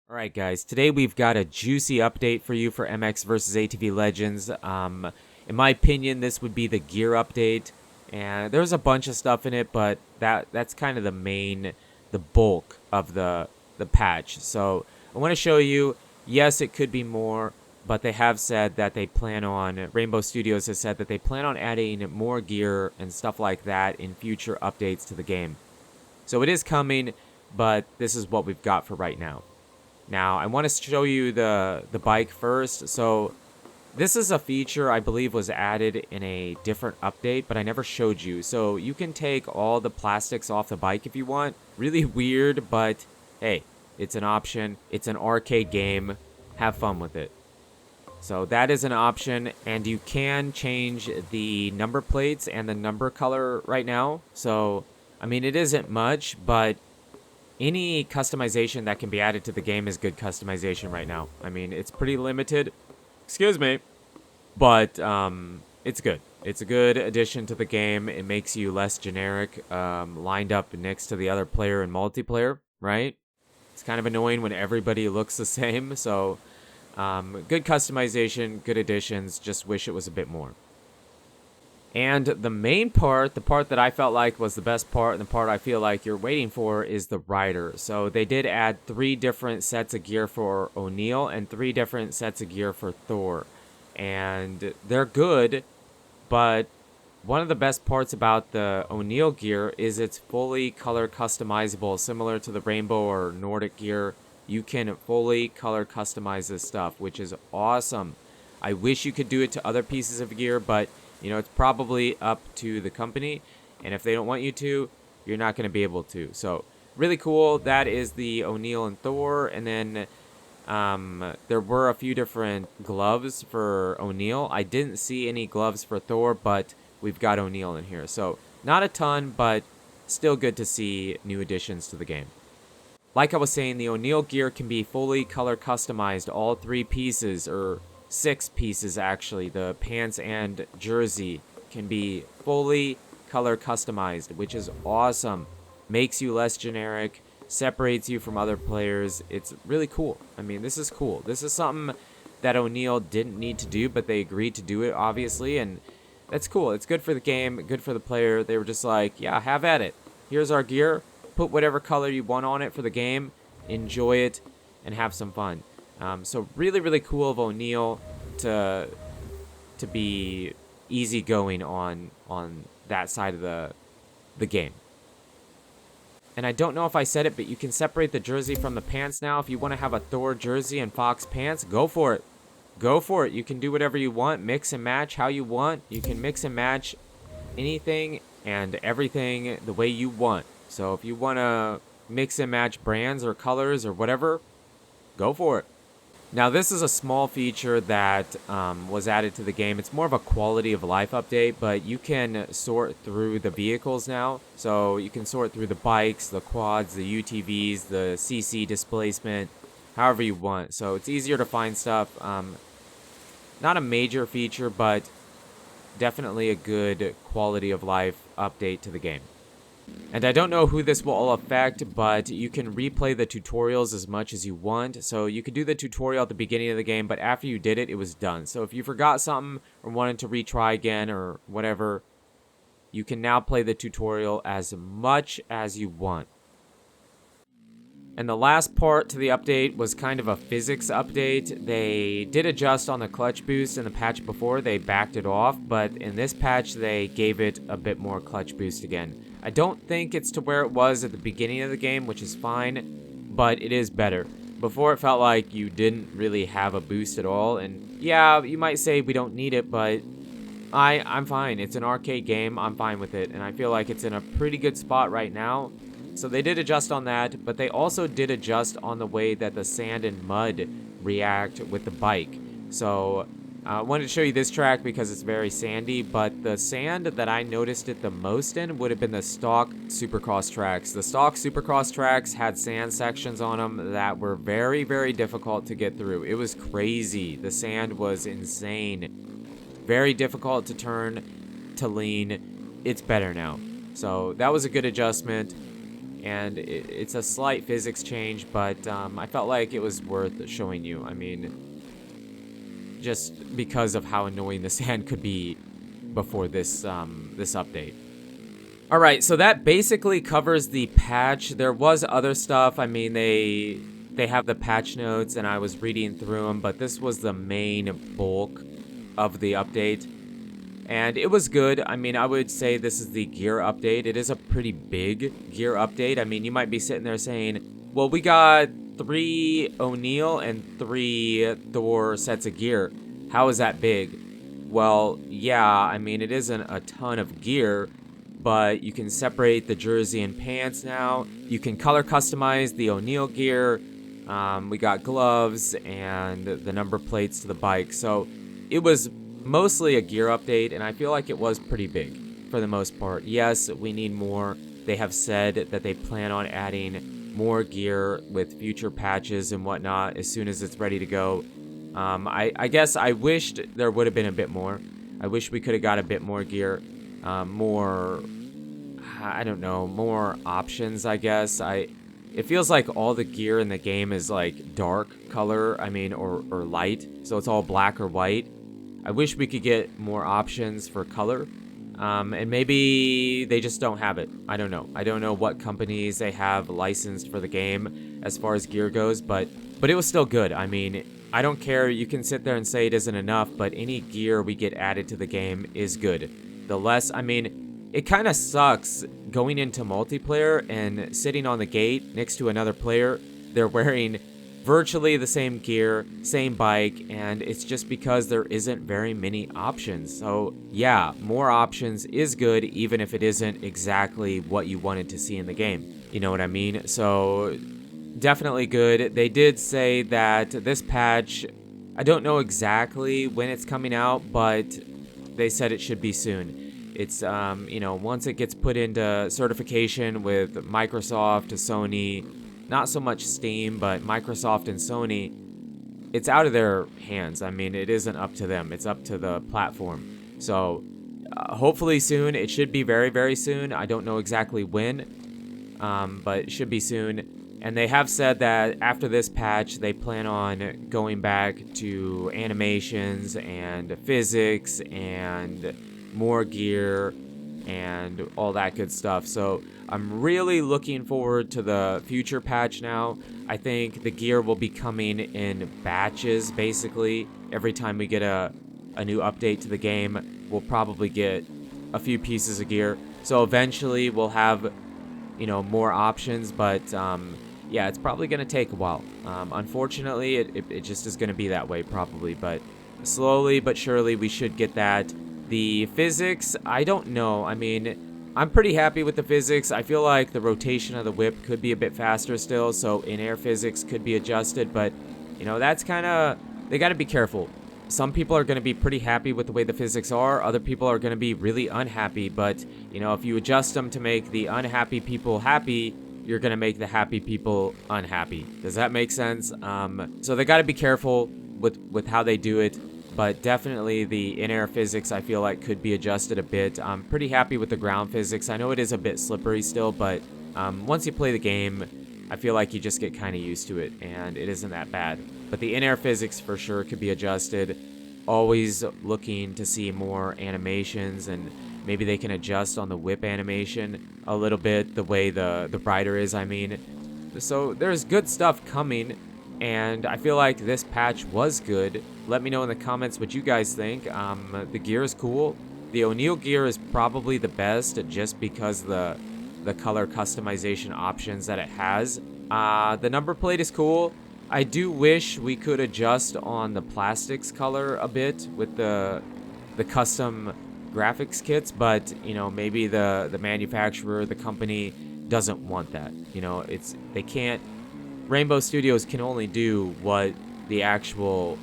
Alright guys, today we've got a juicy update for you for MX versus ATV Legends. In my opinion, this would be the gear update, and there's a bunch of stuff in it, but that's kind of the bulk of the patch. So I want to show you, yes, it could be more, but they have said that they plan on, Rainbow Studios has said that they plan on adding more gear and stuff like that in future updates to the game. So it is coming, but this is what we've got for right now. Now, I want to show you the bike first. So, this is a feature I believe was added in a different update, but I never showed you. So, you can take all the plastics off the bike if you want. Really weird, but hey, it's an option. It's an arcade game. Have fun with it. So, that is an option, and you can change the number plates and the number color right now. So, I mean, it isn't much, but any customization that can be added to the game is good customization right now. I mean, it's pretty limited. Excuse me. But it's good. It's a good addition to the game. It makes you less generic, lined up next to the other player in multiplayer, right? It's kind of annoying when everybody looks the same. So, good customization, good additions. Just wish it was a bit more. And the main part, the part that I felt like was the best part, and the part I feel like you're waiting for, is the rider. So they did add 3 different sets of gear for O'Neill and 3 different sets of gear for Thor. And they're good, but one of the best parts about the O'Neill gear is it's fully color customizable, similar to the Rainbow or Nordic gear. You can fully color customize this stuff, which is awesome. I wish you could do it to other pieces of gear, but you know, it's probably up to the company, and if they don't want you to, you're not going to be able to. So, really cool. That is the O'Neill and Thor, and then there were a few different gloves for O'Neill. I didn't see any gloves for Thor, but we've got O'Neill in here. So, not a ton, but still good to see new additions to the game. Like I was saying, the O'Neill gear can be fully color customized, all 3 pieces, or 6 pieces actually. The pants and jersey can be fully color customized, which is awesome. Makes you less generic, separates you from other players. It's really cool. I mean, this is cool. This is something that O'Neill didn't need to do, but they agreed to do it, obviously, and that's cool. It's good for the game, good for the player. They were just like, yeah, have at it. Here's our gear. Put whatever color you want on it for the game. Enjoy it and have some fun. So really, really cool of O'Neill to be easygoing on that side of the game. And I don't know if I said it, but you can separate the jersey from the pants now. If you want to have a Thor jersey and Fox pants, go for it. Go for it. You can do whatever you want. Mix and match how you want. You can mix and match anything and everything the way you want. So if you want to mix and match brands or colors or whatever, go for it. Now, this is a small feature that was added to the game. It's more of a quality of life update, but you can sort through the vehicles now. So you can sort through the bikes, the quads, the UTVs, the CC displacement, however you want. So it's easier to find stuff. Not a major feature, but definitely a good quality of life update to the game. And I don't know who this will all affect, but you can replay the tutorials as much as you want. So you could do the tutorial at the beginning of the game, but after you did it, it was done. So if you forgot something or wanted to retry again or whatever, you can now play the tutorial as much as you want. And the last part to the update was kind of a physics update. They did adjust on the clutch boost in the patch before. They backed it off, but in this patch, they gave it a bit more clutch boost again. I don't think it's to where it was at the beginning of the game, which is fine, but it is better. Before, it felt like you didn't really have a boost at all, and yeah, you might say we don't need it, but I'm fine. It's an arcade game. I'm fine with it, and I feel like it's in a pretty good spot right now. So they did adjust on that, but they also did adjust on the way that the sand and mud react with the bike. So I wanted to show you this track because it's very sandy, but the sand that I noticed it the most in would have been the stock Supercross tracks. The stock Supercross tracks had sand sections on them that were very, very difficult to get through. It was crazy. The sand was insane. Very difficult to turn, to lean. It's better now. So that was a good adjustment. and it's a slight physics change, but I felt like it was worth showing you. I mean, just because of how annoying the sand could be before this this update. All right, so that basically covers the patch. There was other stuff. I mean, they have the patch notes, and I was reading through them, but this was the main bulk of the update, and it was good. I mean, I would say this is the gear update. It is a pretty big gear update. I mean, you might be sitting there saying, well, we got 3 O'Neill and 3 Thor sets of gear. How is that big? Well, yeah, I mean, it isn't a ton of gear, but you can separate the jersey and pants now. You can color customize the O'Neill gear. We got gloves and the number plates to the bike. So it was mostly a gear update, and I feel like it was pretty big for the most part. Yes, we need more. They have said that they plan on adding more gear with future patches and whatnot as soon as it's ready to go. I guess I wished there would have been a bit more. I wish we could have got a bit more gear. More, I don't know, more options, I guess. It feels like all the gear in the game is like dark color, I mean, or light, so it's all black or white. I wish we could get more options for color, and maybe they just don't have it. I don't know. I don't know what companies they have licensed for the game as far as gear goes, but it was still good. I mean, I don't care. You can sit there and say it isn't enough, but any gear we get added to the game is good. The less, I mean, it kind of sucks going into multiplayer and sitting on the gate next to another player. They're wearing virtually the same gear, same bike, and it's just because there isn't very many options. So yeah, more options is good, even if it isn't exactly what you wanted to see in the game. You know what I mean? So definitely good. They did say that this patch, I don't know exactly when it's coming out, but they said it should be soon. It's, you know, once it gets put into certification with Microsoft, Sony, not so much Steam, but Microsoft and Sony, it's out of their hands. I mean, it isn't up to them. It's up to the platform. So hopefully soon. It should be very, very soon. I don't know exactly when, but it should be soon. And they have said that after this patch, they plan on going back to animations and physics and more gear and all that good stuff. So I'm really looking forward to the future patch now. I think the gear will be coming in batches, basically. Every time we get a new update to the game, we'll probably get a few pieces of gear. So eventually we'll have, you know, more options, but yeah, it's probably going to take a while. Unfortunately, it just is going to be that way probably, but slowly but surely we should get that. The physics, I don't know. I mean, I'm pretty happy with the physics. I feel like the rotation of the whip could be a bit faster still, so in-air physics could be adjusted, but, you know, that's kind of, they got to be careful. Some people are going to be pretty happy with the way the physics are. Other people are going to be really unhappy, but, you know, if you adjust them to make the unhappy people happy, you're going to make the happy people unhappy. Does that make sense? So they got to be careful with how they do it, but definitely the in-air physics I feel like could be adjusted a bit. I'm pretty happy with the ground physics. I know it is a bit slippery still, but once you play the game, I feel like you just get kind of used to it, and it isn't that bad. But the in-air physics for sure could be adjusted. Always looking to see more animations, and maybe they can adjust on the whip animation a little bit, the way the rider is, I mean. So there's good stuff coming, and I feel like this patch was good. Let me know in the comments what you guys think. The gear is cool. The O'Neill gear is probably the best just because the color customization options that it has. The number plate is cool. I do wish we could adjust on the plastics color a bit with the custom graphics kits, but you know, maybe the manufacturer, the company doesn't want that. You know, they can't. Rainbow Studios can only do what the actual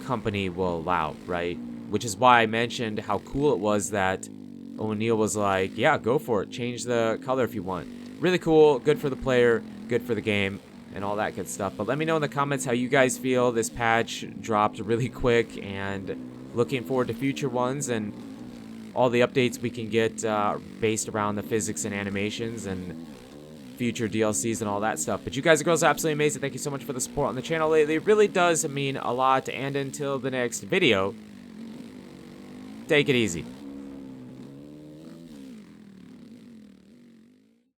company will allow, right? Which is why I mentioned how cool it was that O'Neill was like, yeah, go for it, change the color if you want. Really cool, good for the player, good for the game, and all that good stuff. But let me know in the comments how you guys feel. This patch dropped really quick, and looking forward to future ones and all the updates we can get based around the physics and animations. And future DLCs and all that stuff. But you guys and girls are absolutely amazing. Thank you so much for the support on the channel lately. It really does mean a lot. And until the next video, take it easy.